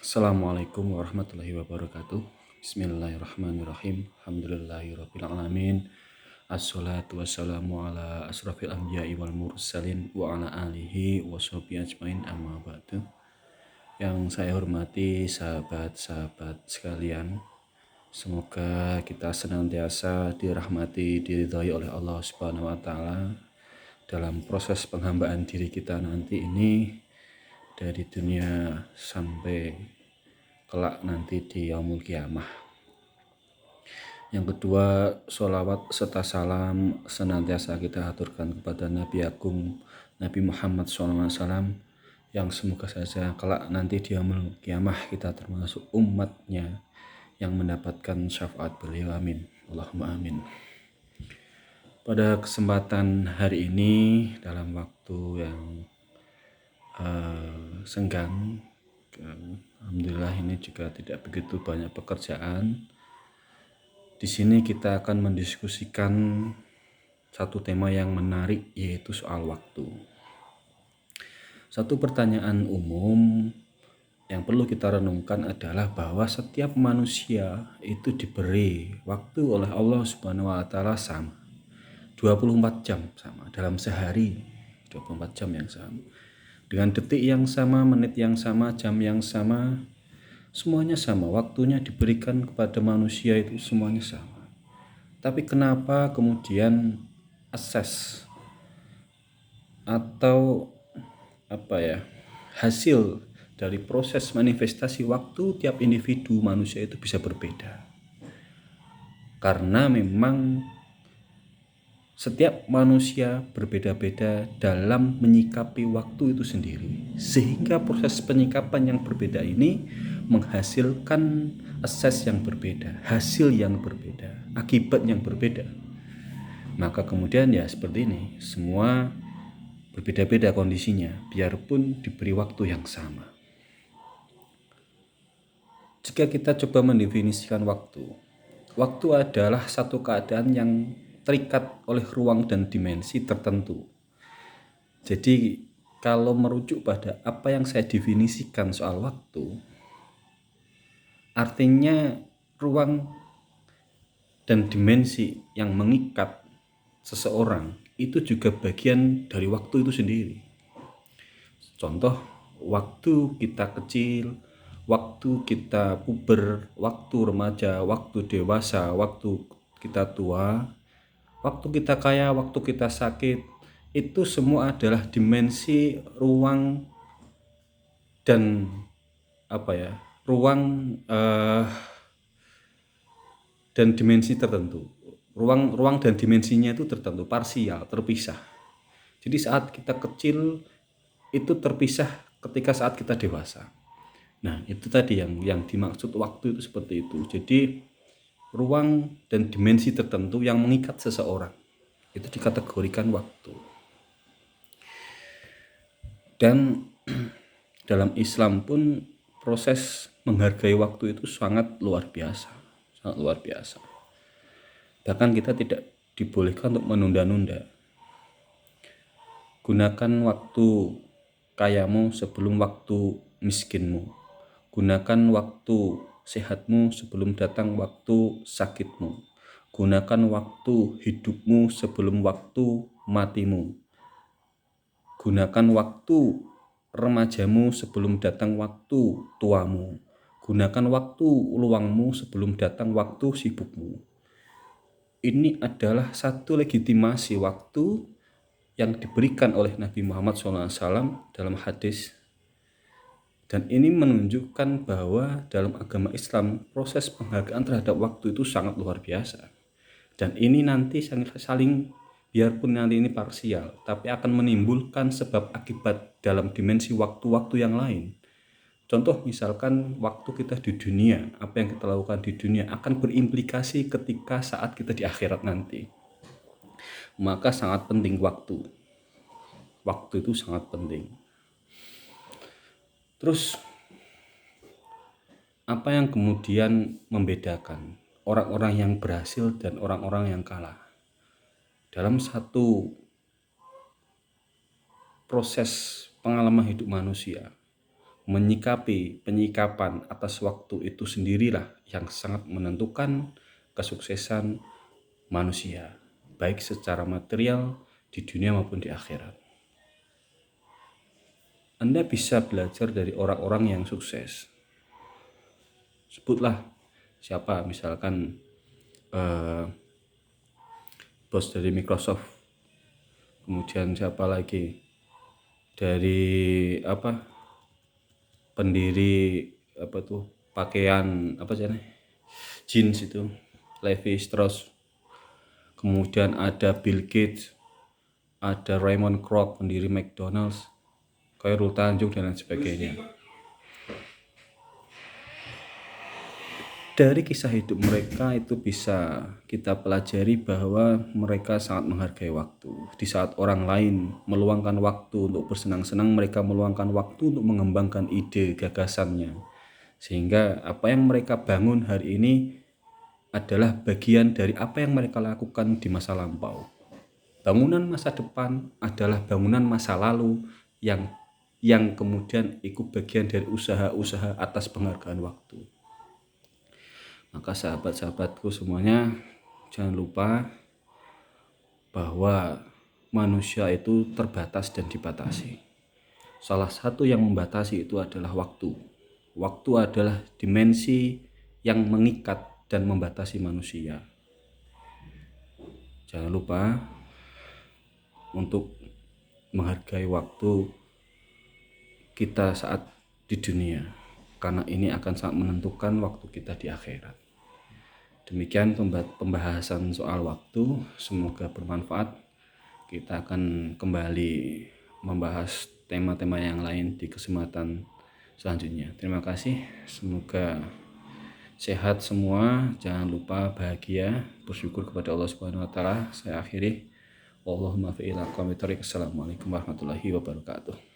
Assalamualaikum warahmatullahi wabarakatuh. Bismillahirrahmanirrahim. Alhamdulillahirrabbilalamin. Assalatu wassalamu ala asrafil anbiya'i wal mursalin wa ala alihi wa sahbihi ajmain amma ba'du. Yang saya hormati sahabat-sahabat sekalian, semoga kita senantiasa dirahmati, diridhai oleh Allah Subhanahu wa taala dalam proses penghambaan diri kita nanti ini, dari dunia sampai kelak nanti di yaumul kiamah. Yang kedua, sholawat serta salam senantiasa kita aturkan kepada Nabi Agung Nabi Muhammad SAW, yang semoga saja kelak nanti di yaumul kiamah kita termasuk umatnya yang mendapatkan syafaat beliau. Amin. Allahumma amin. Pada kesempatan hari ini, dalam waktu yang senggang, alhamdulillah ini juga tidak begitu banyak pekerjaan. Di sini kita akan mendiskusikan satu tema yang menarik, yaitu soal waktu. Satu pertanyaan umum yang perlu kita renungkan adalah bahwa setiap manusia itu diberi waktu oleh Allah Subhanahu wa taala sama. 24 jam sama, dalam sehari 24 jam yang sama. Dengan detik yang sama, menit yang sama, jam yang sama, semuanya sama. Waktunya diberikan kepada manusia itu semuanya sama. Tapi kenapa kemudian akses atau hasil dari proses manifestasi waktu tiap individu manusia itu bisa berbeda? Karena memang setiap manusia berbeda-beda dalam menyikapi waktu itu sendiri, sehingga proses penyikapan yang berbeda ini menghasilkan akses yang berbeda, hasil yang berbeda, akibat yang berbeda. Maka kemudian ya seperti ini, semua berbeda-beda kondisinya, biarpun diberi waktu yang sama. Jika kita coba mendefinisikan waktu adalah satu keadaan yang terikat oleh ruang dan dimensi tertentu. Jadi kalau merujuk pada apa yang saya definisikan soal waktu, artinya ruang dan dimensi yang mengikat seseorang itu juga bagian dari waktu itu sendiri. Contoh, waktu kita kecil, waktu kita puber, waktu remaja, waktu dewasa, waktu kita tua, waktu kita kaya, waktu kita sakit, itu semua adalah dimensi ruang dan ruang dan dimensi tertentu. Ruang dan dimensinya itu tertentu, parsial, terpisah. Jadi saat kita kecil itu terpisah ketika saat kita dewasa. Nah, itu tadi yang dimaksud waktu itu seperti itu. Jadi ruang dan dimensi tertentu yang mengikat seseorang itu dikategorikan waktu. Dan dalam Islam pun proses menghargai waktu itu sangat luar biasa. Bahkan kita tidak dibolehkan untuk menunda-nunda. Gunakan waktu kayamu sebelum waktu miskinmu. Gunakan waktu sehatmu sebelum datang waktu sakitmu. Gunakan waktu hidupmu sebelum waktu matimu. Gunakan waktu remajamu sebelum datang waktu tuamu. Gunakan waktu luangmu sebelum datang waktu sibukmu. Ini adalah satu legitimasi waktu yang diberikan oleh Nabi Muhammad SAW dalam hadis. Dan ini menunjukkan bahwa dalam agama Islam proses penghargaan terhadap waktu itu sangat luar biasa. Dan ini nanti saling, biarpun nanti ini parsial, tapi akan menimbulkan sebab akibat dalam dimensi waktu-waktu yang lain. Contoh misalkan waktu kita di dunia, apa yang kita lakukan di dunia akan berimplikasi ketika saat kita di akhirat nanti. Maka sangat penting waktu. Waktu itu sangat penting. Terus apa yang kemudian membedakan orang-orang yang berhasil dan orang-orang yang kalah? Dalam satu proses pengalaman hidup manusia, Penyikapan atas waktu itu sendirilah yang sangat menentukan kesuksesan manusia, baik secara material di dunia maupun di akhirat. Anda bisa belajar dari orang-orang yang sukses. Sebutlah siapa, misalkan bos dari Microsoft, kemudian siapa lagi dari pendiri pakaian jeans itu, Levi Strauss. Kemudian ada Bill Gates, ada Raymond Kroc, pendiri McDonald's, Khairul Tanjung dan lain sebagainya. Dari kisah hidup mereka itu bisa kita pelajari bahwa mereka sangat menghargai waktu. Di saat orang lain meluangkan waktu untuk bersenang-senang, mereka meluangkan waktu untuk mengembangkan ide gagasannya. Sehingga apa yang mereka bangun hari ini adalah bagian dari apa yang mereka lakukan di masa lampau. Bangunan masa depan adalah bangunan masa lalu yang kemudian ikut bagian dari usaha-usaha atas penghargaan waktu. Maka sahabat-sahabatku semuanya, jangan lupa bahwa manusia itu terbatas dan dibatasi. Salah satu yang membatasi itu adalah waktu. Waktu adalah dimensi yang mengikat dan membatasi manusia. Jangan lupa untuk menghargai waktu kita saat di dunia, karena ini akan sangat menentukan waktu kita di akhirat. Demikian pembahasan soal waktu, semoga bermanfaat. Kita akan kembali membahas tema-tema yang lain di kesempatan selanjutnya. Terima kasih, semoga sehat semua, jangan lupa bahagia, bersyukur kepada Allah Subhanahu wa taala. Saya akhiri, Allahumma fi'il aqwami thoriq. Assalamualaikum warahmatullahi wabarakatuh.